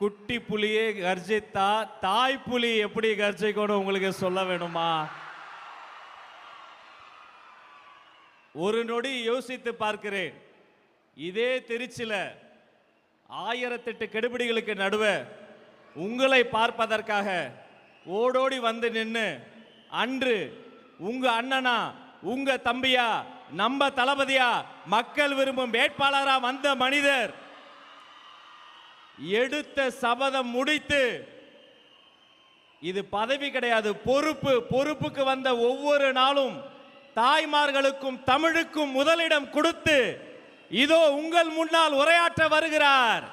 குட்டி புலியே கர்ஜித்தா தாய் புலி எப்படி கர்ஜிக்கணும் உங்களுக்கு சொல்ல வேணுமா? ஒரு நொடி யோசித்து பார்க்கிறேன். இதே திருச்சியில 1008 கெடுபிடிகளுக்கு நடுவே உங்களை பார்ப்பதற்காக ஓடோடி வந்து நின்று அன்று உங்க அண்ணனா உங்க தம்பியா நம்ம தளபதியா மக்கள் விரும்பும் வேட்பாளரா வந்த மனிதர் எடுத்த சபதம் முடித்து, இது பதவி கிடையாது, பொறுப்பு. பொறுப்புக்கு வந்த ஒவ்வொரு நாளும் தாய்மார்களுக்கும் தமிழுக்கும் முதலிடம் கொடுத்து இதோ உங்கள் முன்னால் உரையாற்ற வருகிறார்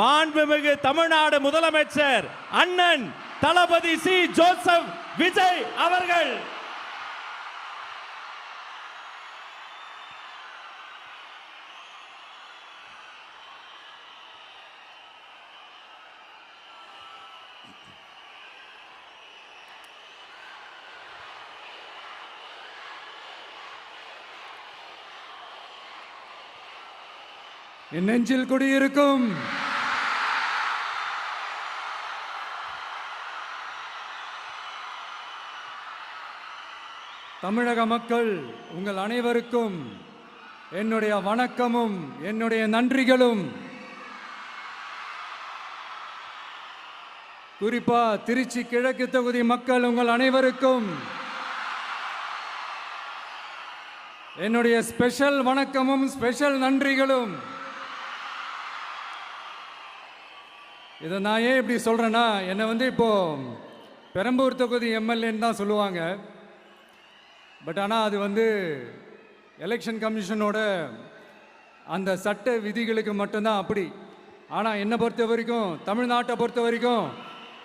மாண்புமிகு தமிழ்நாடு முதலமைச்சர் அண்ணன் தளபதி சி ஜோசப் விஜய் அவர்கள். என் நெஞ்சில் குடியிருக்கும் தமிழக மக்கள் உங்கள் அனைவருக்கும் என்னுடைய வணக்கமும் என்னுடைய நன்றிகளும். குறிப்பா திருச்சி கிழக்கு தொகுதி மக்கள் உங்கள் அனைவருக்கும் என்னுடைய ஸ்பெஷல் வணக்கமும் ஸ்பெஷல் நன்றிகளும். இதை நான் ஏன் இப்படி சொல்கிறேன்னா, என்னை இப்போ பெரம்பூர் தொகுதி எம்எல்ஏன்னு தான் சொல்லுவாங்க. பட் ஆனால் அது எலெக்ஷன் கமிஷனோட அந்த சட்ட விதிகளுக்கு மட்டும்தான் அப்படி. ஆனால் என்னை பொறுத்த வரைக்கும், தமிழ்நாட்டை பொறுத்த வரைக்கும்,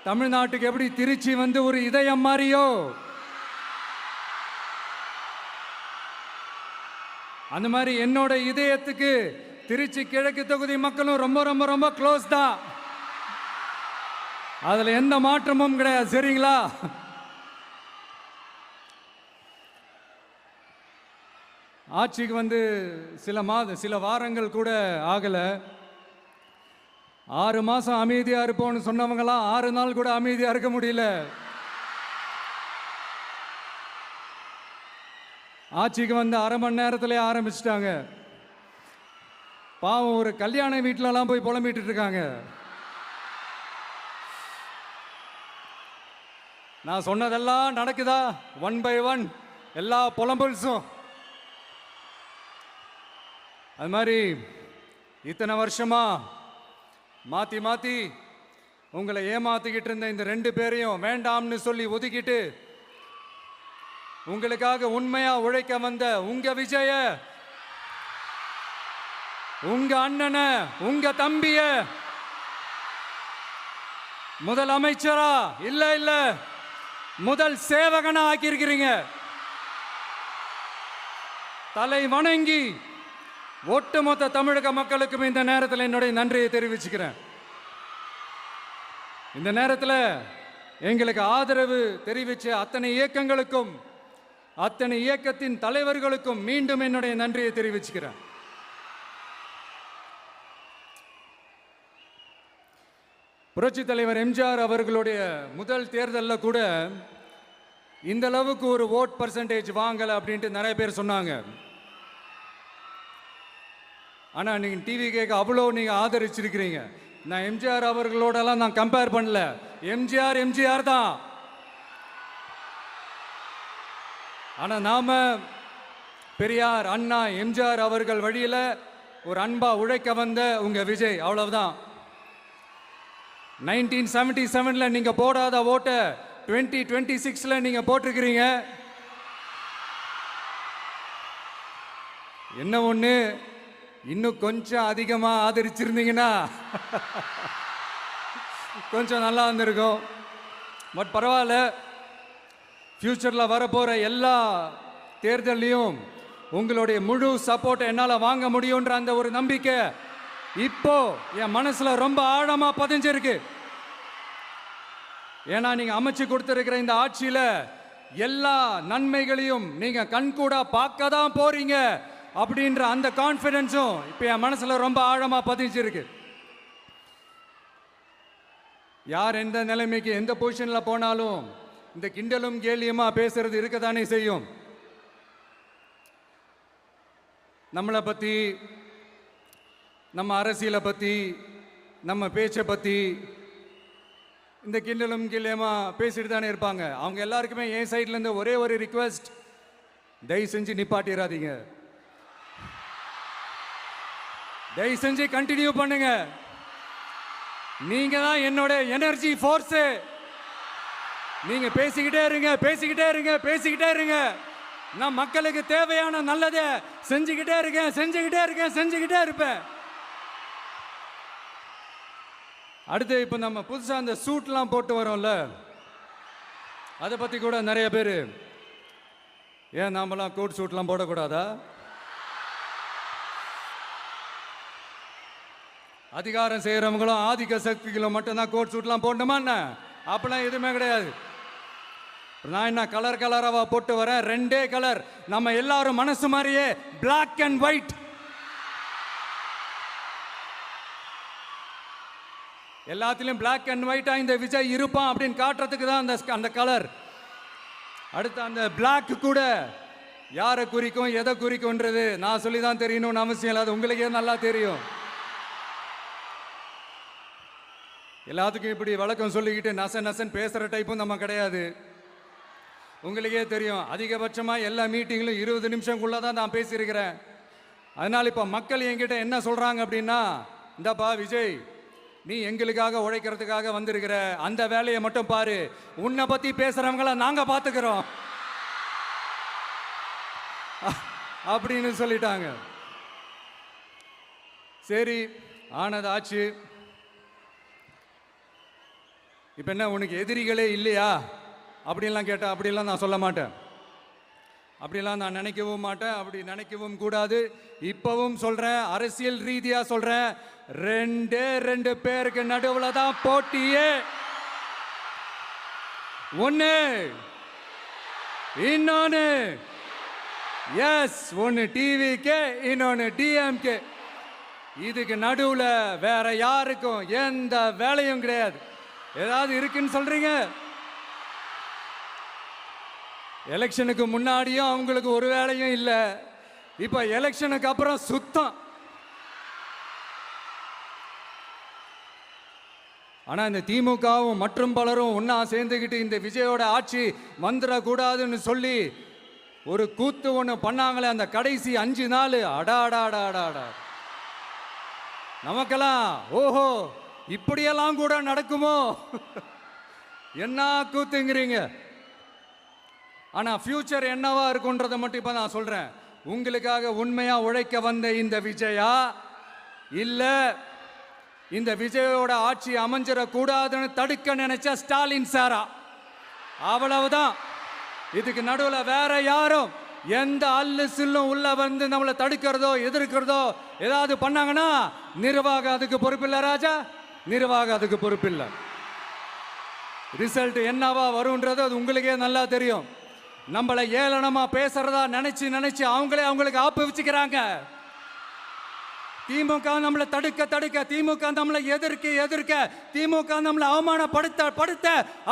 தமிழ்நாட்டுக்கு எப்படி திருச்சி ஒரு இதயம் மாதிரியோ, அந்த மாதிரி என்னோட இதயத்துக்கு திருச்சி கிழக்கு தொகுதி மக்களும் ரொம்ப ரொம்ப ரொம்ப க்ளோஸ் தான். அதுல எந்த மாற்றமும் கிடையாது. சரிங்களா? ஆட்சிக்கு சில வாரங்கள் கூட ஆகல. 6 மாசம் அமைதியா இருப்போம்னு சொன்னவங்களாம் 6 நாள் கூட அமைதியா இருக்க முடியல. ஆட்சிக்கு அரை மணி நேரத்திலே ஆரம்பிச்சிட்டாங்க. பாவம், ஒரு கல்யாண வீட்டிலலாம் போய் புலம்பிட்டு இருக்காங்க. நான் சொன்னதெல்லாம் நடக்குதா? 1 by 1 எல்லா புலம்பல்ஸும். அது மாதிரி இத்தனை வருஷமா மாத்தி மாத்தி உங்களை ஏமாத்திக்கிட்டு இருந்த இந்த 2 பேரையும் வேண்டாம்னு சொல்லி ஒதுக்கிட்டு உங்களுக்காக உண்மையா உழைக்க வந்த உங்க விஜய, உங்க அண்ணனை, உங்க தம்பிய முதல் அமைச்சரா இல்ல முதல் சேவகனா ஆக்கியிருக்கிறீங்க. தலை வணங்கி ஒட்டுமொத்த தமிழக மக்களுக்கும் இந்த நேரத்தில் என்னுடைய நன்றியை தெரிவிச்சுக்கிறேன். இந்த நேரத்தில் எங்களுக்கு ஆதரவு தெரிவித்த அத்தனை இயக்கங்களுக்கும் அத்தனை இயக்கத்தின் தலைவர்களுக்கும் மீண்டும் என்னுடைய நன்றியை தெரிவிச்சுக்கிறேன். புரட்சி தலைவர் எம்ஜிஆர் அவர்களுடைய முதல் தேர்தலில் கூட இந்த அளவுக்கு ஒரு ஓட் பர்சன்டேஜ் வாங்கலை அப்படின்ட்டு நிறைய பேர் சொன்னாங்க. ஆனால் நீங்கள் டிவி கேட்க அவ்வளோ நீங்கள் ஆதரிச்சிருக்கிறீங்க. நான் எம்ஜிஆர் அவர்களோடலாம் நான் கம்பேர் பண்ணல. எம்ஜிஆர் தான். ஆனால் நாம பெரியார், அண்ணா, எம்ஜிஆர் அவர்கள் வழியில் ஒரு அன்பா உழைக்க வந்த உங்க விஜய், அவ்வளவுதான். 1977 நீங்க போடாத ஓட்டை 2026 நீங்க போட்டிருக்கிறீங்க. என்ன ஒண்ணு, இன்னும் கொஞ்சம் அதிகமா ஆதரிச்சிருந்தீங்கன்னா கொஞ்சம் நல்லா வந்திருக்கும். பட் பரவாயில்ல, ஃபியூச்சர்ல வரப்போற எல்லா தேர்தலையும் உங்களுடைய முழு சப்போர்ட்டை என்னால் வாங்க முடியுன்ற அந்த ஒரு நம்பிக்கை இப்போ என் மனசுல ரொம்ப ஆழமா பதிஞ்சிருக்கு. ஏன்னா நீங்க அமைச்சு கொடுத்திருக்கிற இந்த ஆட்சியில எல்லா நன்மைகளையும் நீங்க கண்கூடா பார்க்க தான் போறீங்க அப்படின்ற அந்த கான்ஃபிடன்ஸும் இப்போ என் மனசுல ரொம்ப ஆழமா பதிஞ்சிருக்கு. யார் எந்த நிலைமைக்கு எந்த பொசிஷனில் போனாலும் இந்த கிண்டலும் கேலியுமா பேசுறது இருக்கத்தானே செய்யும். நம்மளை பற்றி, நம்ம அரசியலை பற்றி, நம்ம பேச்சை பற்றி இந்த கிண்டலும் கேலியுமா பேசிட்டு தானே இருப்பாங்க. அவங்க எல்லாருக்குமே என் சைட்லேருந்து ஒரே ஒரு ரிக்வெஸ்ட், தயவு செஞ்சு நிப்பாட்டிடாதீங்க. தயவு செஞ்சு கண்டினியூ பண்ணுங்க. நீங்க தான் என்னோட எனர்ஜி ஃபோர்ஸ். நீங்க பேசிக்கிட்டே இருங்க, பேசிக்கிட்டே இருங்க, பேசிக்கிட்டே இருங்க. நான் மக்களுக்கு தேவையான நல்லதை செஞ்சுக்கிட்டே இருக்கேன், செஞ்சுக்கிட்டே இருக்கேன், செஞ்சுக்கிட்டே இருப்பேன். அடுத்து இப்போ நம்ம புதுசாக அந்த சூட்லாம் போட்டு வரோம்ல, அதை பற்றி கூட நிறைய பேர், ஏன் நாமெல்லாம் கோட் சூட்லாம் போடக்கூடாதா? அதிகாரம் செய்கிறவங்களும் ஆதிக்க சக்திகளும் மட்டும்தான் கோட் சூட்லாம் போடணுமா என்ன? அப்பெல்லாம் எதுவுமே கிடையாது. நான் என்ன கலர் கலராக போட்டு வரேன், ரெண்டே கலர், நம்ம எல்லாரும் மனசு மாதிரியே பிளாக் அண்ட் ஒயிட். எல்லாத்திலும் பிளாக் அண்ட் ஒயிட்டா இந்த விஜய் இருப்பான் அப்படின்னு காட்டுறதுக்கு தான் அந்த கலர். அடுத்து அந்த பிளாக் கூட யாரை குறிக்கும் எதை குறிக்கும்ன்றது நான் சொல்லி தான் தெரியணும்னு அவசியம் இல்லை, அது உங்களுக்கே நல்லா தெரியும். எல்லாத்துக்கும் இப்படி வழக்கம் சொல்லிக்கிட்டு நச நசன் பேசுகிற டைப்பும் நம்ம கிடையாது. உங்களுக்கே தெரியும், அதிகபட்சமாக எல்லா மீட்டிங்கிலும் 20 நிமிஷம்குள்ளே தான் நான் பேசியிருக்கிறேன். அதனால் இப்போ மக்கள் என்கிட்ட என்ன சொல்கிறாங்க அப்படின்னா, இந்தாப்பா விஜய், நீ எங்களுக்காக உழைக்கிறதுக்காக வந்திருக்கிற, அந்த வேலையை மட்டும் பாரு, உன்னை பற்றி பேசுகிறவங்கள நாங்கள் பார்த்துக்கிறோம் அப்படின்னு சொல்லிட்டாங்க. சரி, ஆனது ஆச்சு. இப்போ என்ன, உனக்கு எதிரிகளே இல்லையா அப்படின்லாம் கேட்டால் அப்படிலாம் நான் சொல்ல மாட்டேன். அப்படிலாம் நான் நினைக்கவும் மாட்டேன், அப்படி நினைக்கவும் கூடாது. இப்பவும் சொல்கிறேன், அரசியல் ரீதியாக சொல்கிறேன், 2 பேருக்கு நடுவில் தான் போட்டியே. ஒன்று, இன்னொன்று எஸ், ஒன்று டிவிக்கே, இன்னொன்று டிஎம்கே. இதுக்கு நடுவில் வேற யாருக்கும் எந்த வேலையும் கிடையாது. ஏதாவது இருக்குன்னு சொல்றீங்க? எலெக்ஷனுக்கு முன்னாடியும் அவங்களுக்கு ஒரு வேலையும் இல்லை, இப்ப எலெக்ஷனுக்கு அப்புறம் சுத்தம். ஆனா இந்த திமுகவும் மற்றும் பலரும் ஒன்னா சேர்ந்துக்கிட்டு இந்த விஜயோட ஆட்சி வந்துடக்கூடாதுன்னு சொல்லி ஒரு கூத்து ஒன்று பண்ணாங்களே, அந்த கடைசி 5 நாள், அடாடாடாடாடா, நமக்கெல்லாம் ஓஹோ இப்படியெல்லாம் கூட நடக்குமோ என்ன கூத்துங்கிறீங்க. ஆனா ஃபியூச்சர் என்னவா இருக்குன்றதை மட்டும் இப்ப நான் சொல்றேன். உங்களுக்காக உண்மையா உழைக்க வந்த இந்த விஜயா, இல்ல இந்த விஜயோட ஆட்சி அமைஞ்சிடக்கூடாதுன்னு தடுக்க நினைச்ச ஸ்டாலின் சாரா, அவ்வளவுதான். இதுக்கு நடுவில் வேற யாரும் எந்த அல்லு சில்லும் உள்ள வந்து நம்மளை தடுக்கிறதோ எதிர்க்கிறதோ ஏதாவது பண்ணாங்கன்னா நிர்வாகம் அதுக்கு பொறுப்பில்லை ராஜா, நிர்வாகம் அதுக்கு பொறுப்பில்லை. ரிசல்ட் என்னவா வரும்ன்றது அது உங்களுக்கே நல்லா தெரியும். நம்மளை ஏளனமா பேசுறதா நினைச்சு நினைச்சு அவங்களுக்கு ஆப்பு வச்சுக்கிறாங்க. திமுக நம்மளை தடுக்க, திமுக நம்மளை எதிர்க்க, திமுக நம்மளை அவமானப்படுத்த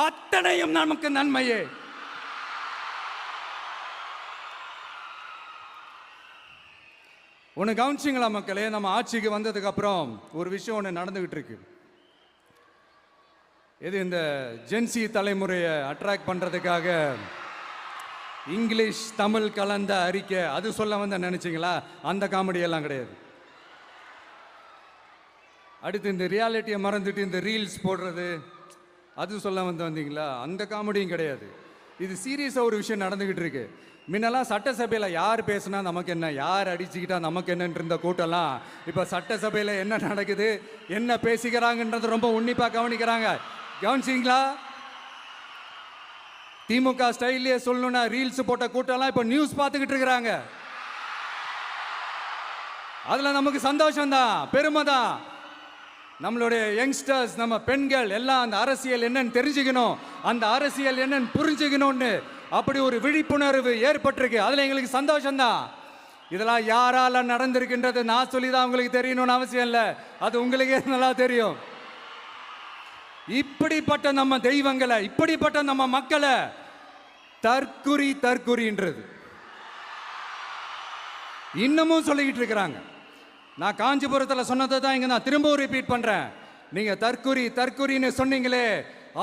அத்தனையும் நமக்கு நன்மையே. ஒன்று கவனிச்சிங்களா மக்களே, நம்ம ஆட்சிக்கு வந்ததுக்கு அப்புறம் ஒரு விஷயம் ஒன்று நடந்துகிட்டு இருக்கு. இது இந்த ஜென்சி தலைமுறையை அட்ராக்ட் பண்றதுக்காக இங்கிலீஷ் தமிழ் கலந்த அறிக்கை, அது சொல்ல வந்த நினைச்சிங்களா? அந்த காமெடி எல்லாம் கிடையாது. அடுத்து இந்த ரியாலிட்டியை மறந்துட்டு இந்த ரீல்ஸ் போடுறது, அது சொல்ல வந்தீங்களா? அந்த காமெடியும் கிடையாது. இது சீரியஸாக ஒரு விஷயம் நடந்துகிட்டு இருக்கு. முன்னெல்லாம் சட்டசபையில் யார் பேசுனா நமக்கு என்ன, யார் அடிச்சுக்கிட்டா நமக்கு என்னன்னு இருந்த கூட்டம்லாம் இப்போ சட்டசபையில் என்ன நடக்குது, என்ன பேசிக்கிறாங்கன்றது ரொம்ப உன்னிப்பாக கவனிக்கிறாங்க. கவனிச்சிங்களா? திமுக ஸ்டைல்லே சொல்லணும்னா ரீல்ஸ் போட்ட கூட்டம்லாம் இப்போ நியூஸ் பார்த்துக்கிட்டு இருக்கிறாங்க. அதில் நமக்கு சந்தோஷம்தான், பெருமை தான். நம்மளுடைய யங்ஸ்டர்ஸ், நம்ம பெண்கள் எல்லாம் அந்த அரசியல் என்னன்னு தெரிஞ்சுக்கணும், அந்த அரசியல் என்னன்னு புரிஞ்சுக்கணும்னு அப்படி ஒரு விழிப்புணர்வு ஏற்பட்டிருக்கு. அதில் எங்களுக்கு சந்தோஷம்தான். இதெல்லாம் யாரால நடந்திருக்கின்றது நான் சொல்லி தான் உங்களுக்கு தெரியணும்னு அவசியம் இல்லை, அது உங்களுக்கே நல்லா தெரியும். இப்படிப்பட்ட நம்ம தெய்வங்களை, இப்படிப்பட்ட நம்ம மக்களை தற்குறின்றது இன்னமும் சொல்லிக்கிட்டு இருக்கிறாங்க. நான் காஞ்சிபுரத்தில் சொன்னதை தான் இங்க நான் திரும்பவும் ரிப்பீட் பண்றேன். நீங்க தற்குறின்னு சொன்னீங்களே,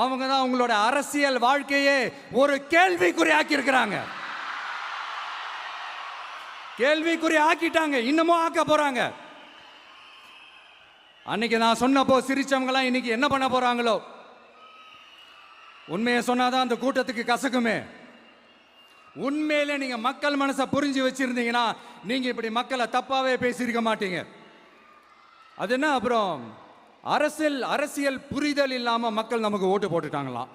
அவங்க தான் உங்களோட அரசியல் வாழ்க்கையே ஒரு கேள்விக்குறி ஆக்கி இருக்கிறாங்க. கேள்விக்குறி ஆக்கிட்டாங்க, இன்னமும் ஆக்க போறாங்க. அன்னைக்கு நான் சொன்னப்போ சிரிச்சவங்களாம் இன்னைக்கு என்ன பண்ண போறாங்களோ. உண்மையை சொன்னாதான் அந்த கூட்டத்துக்கு கசக்குமே. உண்மையிலே நீங்க மக்கள் மனசை புரிஞ்சு வச்சிருந்தீங்கன்னா நீங்க இப்படி மக்களை தப்பாவே பேசியிருக்க மாட்டீங்க. அது என்ன, அப்புறம் அரசியல் புரிதல் இல்லாம மக்கள் நமக்கு ஓட்டு போட்டுட்டாங்களாம்.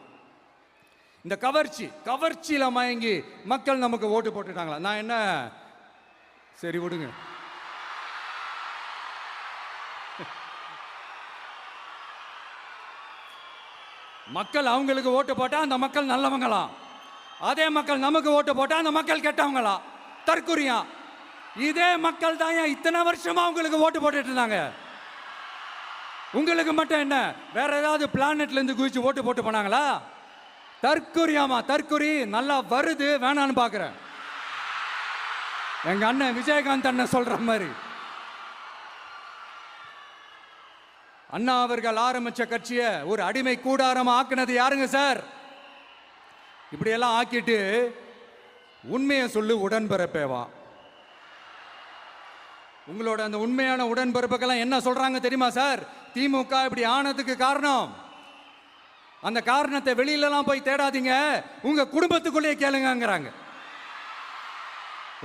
இந்த கவர்ச்சியில மயங்கி மக்கள் நமக்கு ஓட்டு போட்டுட்டாங்களா. நான் என்ன, சரி விடுங்க. மக்கள் அவங்களுக்கு ஓட்டு போட்டா அந்த மக்கள் நல்லவங்களாம், அதே மக்கள் நமக்கு ஓட்டு போட்டா அந்த மக்கள் கெட்டவங்களா, தற்குறியா. இதே மக்கள் தான் இத்தனை வருஷமா உங்களுக்கு ஓட்டு போட்டுட்டு இருந்தாங்க. உங்களுக்கு மட்டும் என்ன, வேற ஏதாவது பிளானட்ல இருந்து குதிச்சு ஓட்டு போட்டு போனாங்களா? தற்குறியாமா, தற்குறி நல்லா வருது, வேணான்னு பாக்குறேன். எங்க அண்ணன் விஜயகாந்த் அண்ணன் சொல்ற மாதிரி, அண்ணா அவர்கள் ஆரம்பிச்ச கட்சியை ஒரு அடிமை கூடாரமா ஆக்குனது யாருங்க சார்? இப்படியெல்லாம் ஆக்கிட்டு உண்மையை சொல்லு உடன்பிறப்பேவா. உங்களோட அந்த உண்மையான உடன்பிறப்புக்கெல்லாம் என்ன சொல்றாங்க தெரியுமா சார்? திமுக இப்படி ஆனதுக்கு காரணம், அந்த காரணத்தை வெளியிலலாம் போய் தேடாதீங்க, உங்க குடும்பத்துக்குள்ளேயே கேளுங்கிறாங்க.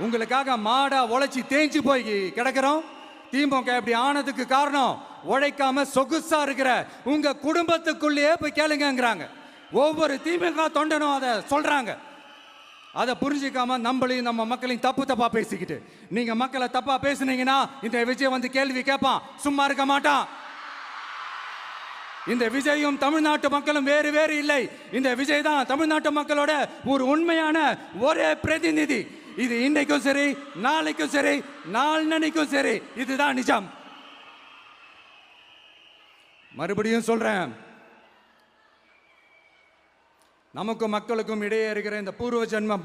உங்களுக்காக மாடா உழைச்சி தேஞ்சு போய் கிடக்கிறோம். திமுக இப்படி ஆனதுக்கு காரணம் உழைக்காம சொகுசா இருக்கிற உங்க குடும்பத்துக்குள்ளேயே போய் கேளுங்கிறாங்க. ஒவ்வொரு திமுக தொண்டனும் அதை சொல்றாங்க. அதை புரிஞ்சிக்காம நம்மளையும் நம்ம மக்களையும் தப்பா பேசிக்கிட்டு, நீங்க மக்களை தப்பா பேசுனீங்கன்னா இந்த விஜய் வந்து கேள்வி கேட்பான், சும்மா இருக்க மாட்டான். இந்த விஜயும் தமிழ்நாட்டு மக்களும் வேறு இல்லை. இந்த விஜய் தான் தமிழ்நாட்டு மக்களோட ஒரு உண்மையான ஒரே பிரதிநிதி. இது இன்னைக்கும் சரி, நாளைக்கும் சரி, நாளன்னைக்கும் சரி, இதுதான் நிஜம். மறுபடியும் சொல்றேன், நமக்கும் மக்களுக்கும் இடையே இருக்கிற இந்த பூர்வ ஜென்ம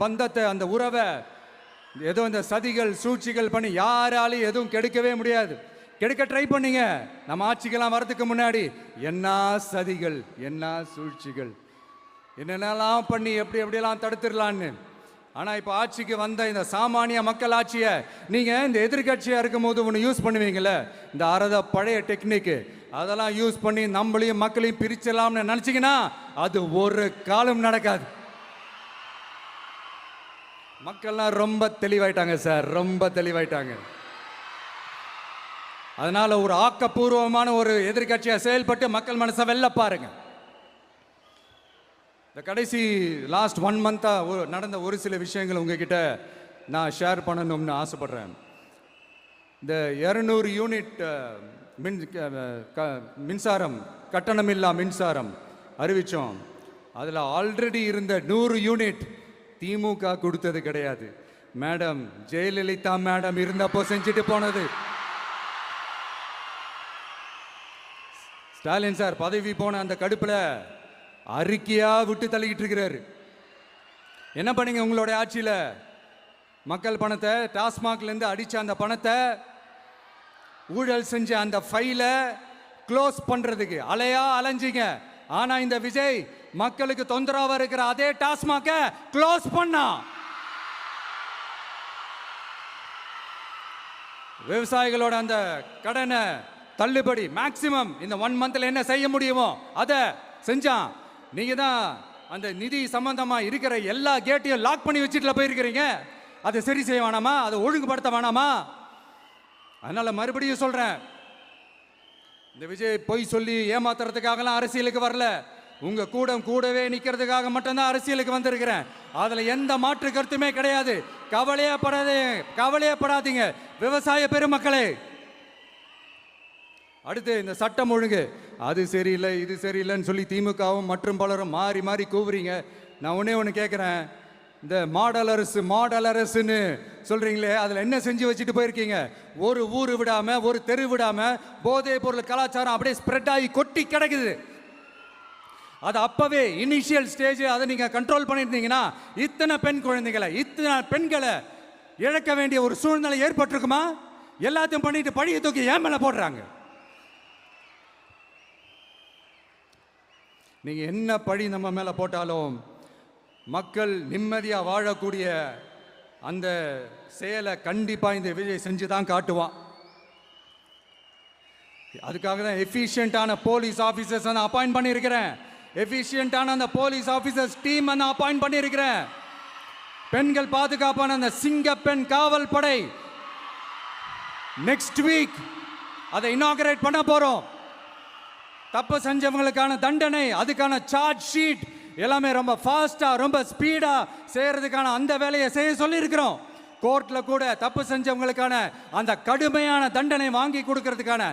பந்தத்தை, அந்த உறவை ஏதோ இந்த சதிகள் சூழ்ச்சிகள் பண்ணி யாராலையும் எதுவும் கெடுக்கவே முடியாது. கெடுக்க ட்ரை பண்ணீங்க நம்ம ஆட்சிக்கெல்லாம் வரதுக்கு முன்னாடி. என்ன சதிகள், என்ன சூழ்ச்சிகள், என்னென்னலாம் பண்ணி எப்படியெல்லாம் தடுத்துடலான்னு. ஆனால் இப்போ ஆட்சிக்கு வந்த இந்த சாமானிய மக்கள் ஆட்சியை நீங்கள் இந்த எதிர்கட்சியாக இருக்கும் போது ஒன்று யூஸ் பண்ணுவீங்களே, இந்த பழைய டெக்னிக்கு, அதெல்லாம் யூஸ் பண்ணி நம்மளையும் மக்களையும் பிரிச்சலாம்னு நினச்சிங்கன்னா அது ஒரு காலம் நடக்காது. மக்கள்லாம் ரொம்ப தெளிவாயிட்டாங்க சார், ரொம்ப தெளிவாயிட்டாங்க. அதனால ஒரு ஆக்கப்பூர்வமான ஒரு எதிர்கட்சியாக செயல்பட்டு மக்கள் மனசை வெல்ல பாருங்க. இந்த கடைசி லாஸ்ட் 1 மந்த்தா நடந்த ஒரு சில விஷயங்கள் உங்ககிட்ட நான் ஷேர் பண்ணணும்னு ஆசைப்படுறேன். இந்த 200 யூனிட் மின்சாரம், கட்டணமில்லா மின்சாரம் அறிவிச்சோம். அதில் ஆல்ரெடி இருந்த 100 யூனிட் திமுக கொடுத்தது கிடையாது மேடம், ஜெயலலிதா மேடம் இருந்தப்போ செஞ்சுட்டு போனது. ஸ்டாலின் சார் பதவி போன அந்த கடுப்பில் அறிக்கையா விட்டு தள்ளிக்கிட்டு இருக்கிறாரு. என்ன பண்ணீங்க உங்களுடைய ஆட்சியில்? மக்கள் பணத்தை, டாஸ்மாக்ல இருந்து அடிச்ச அந்த பணத்தை, ஊழல் செஞ்ச அந்த ஃபைலை க்ளோஸ் பண்றதுக்கு அலைஞ்சீங்க. ஆனா இந்த விஜய் மக்களுக்கு தொந்தரவா இருக்கிற அதே டாஸ்மாக க்ளோஸ் பண்ணா. விவசாயிகளோட அந்த கடனை தள்ளுபடி மேக்சிமம் இந்த 1 மந்த்ல என்ன செய்ய முடியுமோ அதை செஞ்சான். நீங்க தான் அந்த நிதி சம்பந்தமா இருக்கிற எல்லா கேட்டையும் லாக் பண்ணி வச்சுட்டு போயிருக்கிறீங்க. அதை சரி செய்ய வேணாமா? அதை ஒழுங்குபடுத்த வேணாமா? அதனால மறுபடியும் சொல்றேன், இந்த விஜய் பொய் சொல்லி ஏமாத்துறதுக்காகலாம் அரசியலுக்கு வரல. உங்க கூடவே நிக்கிறதுக்காக மட்டும்தான் அரசியலுக்கு வந்திருக்கிறேன். அதுல எந்த மாற்று கருத்துமே கிடையாது. கவலையப்படாதீங்க விவசாய பெருமக்களே. அடுத்து இந்த சட்டம் ஒழுங்கு, அது சரியில்லை இது சரியில்லைன்னு சொல்லி திமுகவும் மற்றும் பலரும் மாறி மாறி கூவுறீங்க. நான் ஒன்று கேட்குறேன், இந்த மாடல் அரசுன்னு சொல்றீங்களே, அதில் என்ன செஞ்சு வச்சுட்டு போயிருக்கீங்க? ஒரு ஊர் விடாம, ஒரு தெரு விடாம போதைப் பொருள் கலாச்சாரம் அப்படியே ஸ்ப்ரெட் ஆகி கொட்டி கிடக்குது. அது அப்பவே இனிஷியல் ஸ்டேஜ் அதை நீங்க கண்ட்ரோல் பண்ணியிருந்தீங்கன்னா இத்தனை பெண் குழந்தைகளை இத்தனை பெண்களை இழக்க வேண்டிய ஒரு சூழ்நிலை ஏற்பட்டிருக்குமா? எல்லாத்தையும் பண்ணிட்டு பழிய தூக்கி ஏன் மேல போடுறாங்க. நீங்க என்ன பழி நம்ம மேல போட்டாலும் மக்கள் நிம்மதியா வாழக்கூடிய அந்த செயலை கண்டிப்பா இந்த விஜய் செஞ்சு தான் காட்டுவான். அதுக்காக தான் எஃபிஷியன்டான போலீஸ் ஆஃபீஸர்ஸ் நான் அப்பாயிண்ட் பண்ணியிருக்கிறேன். எஃபிஷியன்டான அந்த போலீஸ் ஆஃபீஸர்ஸ் டீம் நான் அப்பாயிண்ட் பண்ணியிருக்கிறேன். பெண்கள் பாதுகாப்பான அந்த சிங்க பெண் காவல் படை நெக்ஸ்ட் வீக் அதை இனாகரேட் பண்ண போறோம். தப்பு செஞ்சவங்களுக்கான தண்டனை, அதுக்கான சார்ஜ் ஷீட் எல்லாமே ரொம்ப ஃபாஸ்டா ரொம்ப ஸ்பீடா செய்யறதுக்கான அந்த வேலையை செய்ய சொல்லி இருக்கிறோம். கோர்ட்ல கூட தப்பு செஞ்சவங்களுக்கான அந்த கடுமையான தண்டனை வாங்கி கொடுக்கறதுக்கான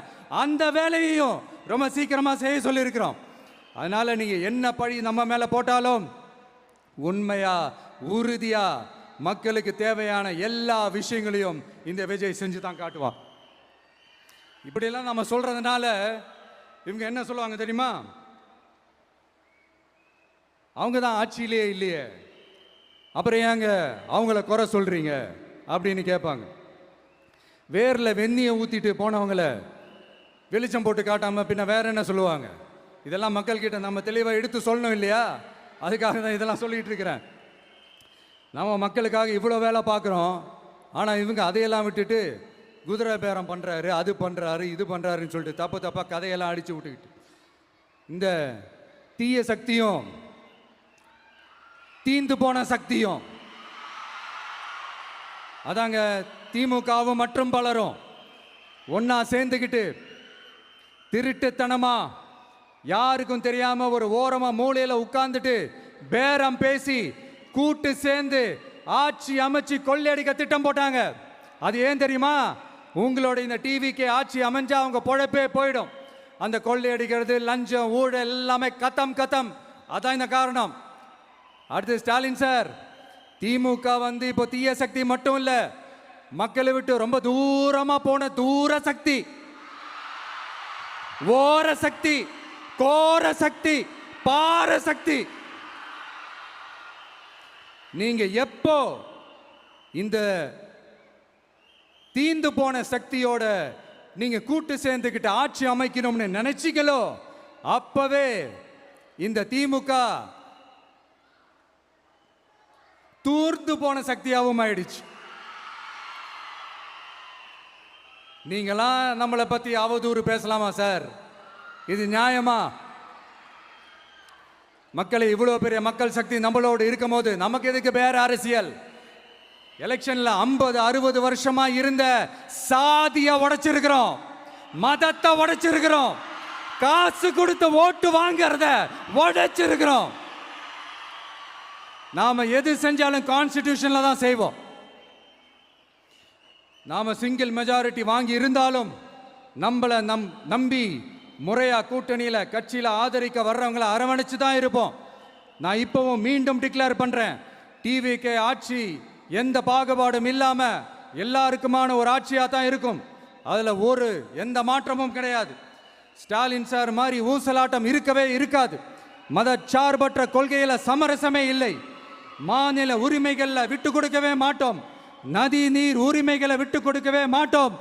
அந்த வேலையையும் ரொம்ப சீக்கிரமா செய்ய சொல்லி இருக்கிறோம். அதனால நீங்க என்ன பழி நம்ம மேல போட்டாலும் உண்மையா உறுதியா மக்களுக்கு தேவையான எல்லா விஷயங்களையும் இந்த விஜய் செஞ்சு தான் காட்டுவான். இப்படியெல்லாம் நம்ம சொல்றதுனால இவங்க என்ன சொல்லுவாங்க தெரியுமா? அவங்க தான் ஆட்சியிலே இல்லையே, அப்புறம் ஏங்க அவங்கள குறை சொல்றீங்க அப்படின்னு கேட்பாங்க. வேரில் வெந்நியை ஊத்திட்டு போனவங்கள வெளிச்சம் போட்டு காட்டாம பின்ன வேற என்ன சொல்லுவாங்க? இதெல்லாம் மக்கள்கிட்ட நம்ம தெளிவாக எடுத்து சொல்லணும் இல்லையா? அதுக்காக தான் இதெல்லாம் சொல்லிட்டு இருக்கிறேன். நம்ம மக்களுக்காக இவ்வளோ வேலை பார்க்குறோம், ஆனால் இவங்க அதையெல்லாம் விட்டுட்டு குதிரை பேரம் பண்ணுறாரு, அது பண்ணுறாரு, இது பண்ணுறாருன்னு சொல்லிட்டு தப்பாக கதையெல்லாம் அடித்து விட்டுக்கிட்டு இந்த தீய சக்தியும் தீந்து போன சக்தியும் அதாங்க திமுகவும் மற்றும் பலரும் ஒன்னா சேர்ந்துக்கிட்டு திருட்டுத்தனமா யாருக்கும் தெரியாம ஒரு ஓரமா மூலையில உட்கார்ந்துட்டு பேரம் பேசி கூட்டு சேர்ந்து ஆட்சி அமைச்சு கொள்ளையடிக்க திட்டம் போட்டாங்க. அது ஏன் தெரியுமா? உங்களோட இந்த டிவிக்கு ஆட்சி அமைஞ்சா அவங்க பொழப்பே போயிடும். அந்த கொள்ளையடிக்கிறது, லஞ்சம், ஊழல் எல்லாமே கத்தம் கத்தம். அதான் இந்த காரணம். அடுத்து ஸ்டாலின் சார், திமுக வந்து இப்போ தீய சக்தி மட்டும் இல்ல, மக்களை விட்டு ரொம்ப தூரமா போன தூர சக்தி, ஓர சக்தி, கோர சக்தி, பார சக்தி. நீங்க எப்போ இந்த தீந்து போன சக்தியோட நீங்க கூட்டு சேர்ந்துக்கிட்டு ஆட்சி அமைக்கணும்னு நினைச்சீங்களோ அப்பவே இந்த திமுக தூர்த்து போன சக்தியாகவும் ஆயிடுச்சு. நீங்களாம் நம்மளை பத்தி அவதூறு பேசலாமா சார்? இது நியாயமா? மக்களை இவ்வளவு பெரிய மக்கள் சக்தி நம்மளோடு இருக்கும் போது நமக்கு எதுக்கு வேற அரசியல்? எலெக்ஷன்ல 50-60 வருஷமா இருந்த சாதிய உடைச்சிருக்கிறோம், மதத்தை உடைச்சிருக்கிறோம், காசு கொடுத்து ஓட்டு வாங்கறத உடைச்சிருக்கிறோம். நாம எது செஞ்சாலும் கான்ஸ்டிடியூஷன்ல தான் செய்வோம். நாம சிங்கிள் மெஜாரிட்டி வாங்கி இருந்தாலும் நம்மளை நம்பி முறையா கூட்டணியில கட்சியில ஆதரிக்க வர்றவங்களை அரவணைச்சு தான் இருப்போம். நான் இப்பவும் மீண்டும் டிக்ளேர் பண்றேன், டிவிகே ஆட்சி எந்த பாகுபாடும் இல்லாம எல்லாருக்குமான ஒரு ஆட்சியா தான் இருக்கும். அதுல எந்த மாற்றமும் கிடையாது. ஸ்டாலின் சார் மாதிரி ஊசலாட்டம் இருக்கவே இருக்காது. மதச்சார்பற்ற கொள்கையில சமரசமே இல்லை. மாநில உரிமைகள்ல விட்டு கொடுக்கவே மாட்டோம். நதி நீர் உரிமைகளை விட்டு கொடுக்கவே மாட்டோம்.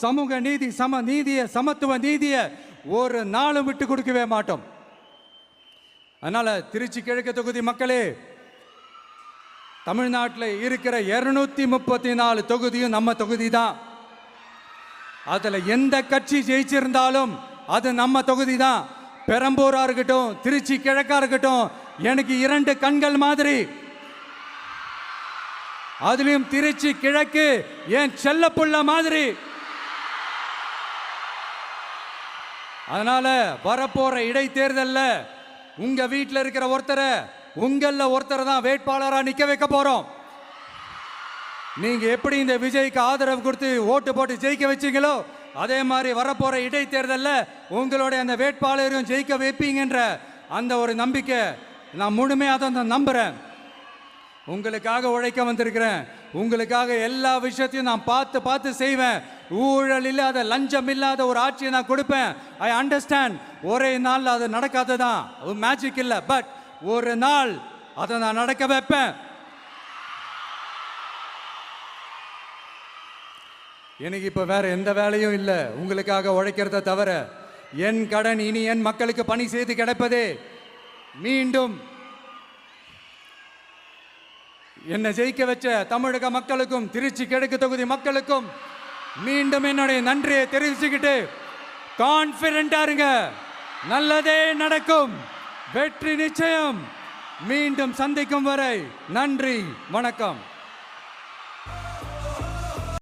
சமூக நீதி, சம நீதிய, சமத்துவ நீதிய ஒரு நாளும் விட்டு கொடுக்கவே மாட்டோம். அதனால திருச்சி கிழக்கு தொகுதி மக்களே, தமிழ்நாட்டில் இருக்கிற 234 தொகுதியும் நம்ம தொகுதி தான். அதுல எந்த கட்சி ஜெயிச்சிருந்தாலும் அது நம்ம தொகுதி தான். பெரம்பூரா இருக்கட்டும், திருச்சி கிழக்கா இருக்கட்டும், எனக்கு 2 கண்கள் மாதிரி. அதுலயும் திருச்சி கிழக்கு என் செல்ல புள்ள மாதிரி. அதனால வரப்போற இடைத்தேர்தல்ல உங்க வீட்டில் இருக்கிற ஒருத்தரை உங்கள ஒருத்தரை தான் வேட்பாளரா நிக்க வைக்க போறோம். நீங்க எப்படி இந்த விஜய்க்கு ஆதரவு கொடுத்து ஓட்டு போட்டு ஜெயிக்க வச்சீங்களோ அதே மாதிரி வரப்போற இடைத்தேர்தல்ல உங்களுடைய அந்த வேட்பாளரையும் ஜெயிக்க வைப்பீங்கன்ற அந்த ஒரு நம்பிக்கை நான் முழுமையாக தான் நம்புறேன். உங்களுக்காக உழைக்க வந்திருக்கிறேன். உங்களுக்காக எல்லா விஷயத்தையும் நான் பார்த்து செய்வேன். ஊழல் இல்லாத லஞ்சம் இல்லாத ஒரு ஆட்சியை நான் கொடுப்பேன். I understand. ஒரே நாள் அது நடக்காததான், மேஜிக் இல்லை. பட் ஒரு நாள் அதை நான் நடக்க வைப்பேன். எனக்கு இப்போ வேற எந்த வேலையும் இல்லை உங்களுக்காக உழைக்கிறத தவிர. என் கடன் இனி என் மக்களுக்கு பணி செய்து கிடைப்பதே. மீண்டும் என்னை ஜெயிக்க வச்ச தமிழக மக்களுக்கும் திருச்சி கிழக்கு தொகுதி மக்களுக்கும் மீண்டும் என்னுடைய நன்றியை தெரிவிச்சுக்கிட்டு கான்ஃபிடென்ட்டா இருங்க, நல்லதே நடக்கும், வெற்றி நிச்சயம். மீண்டும் சந்திக்கும் வரை நன்றி, வணக்கம்.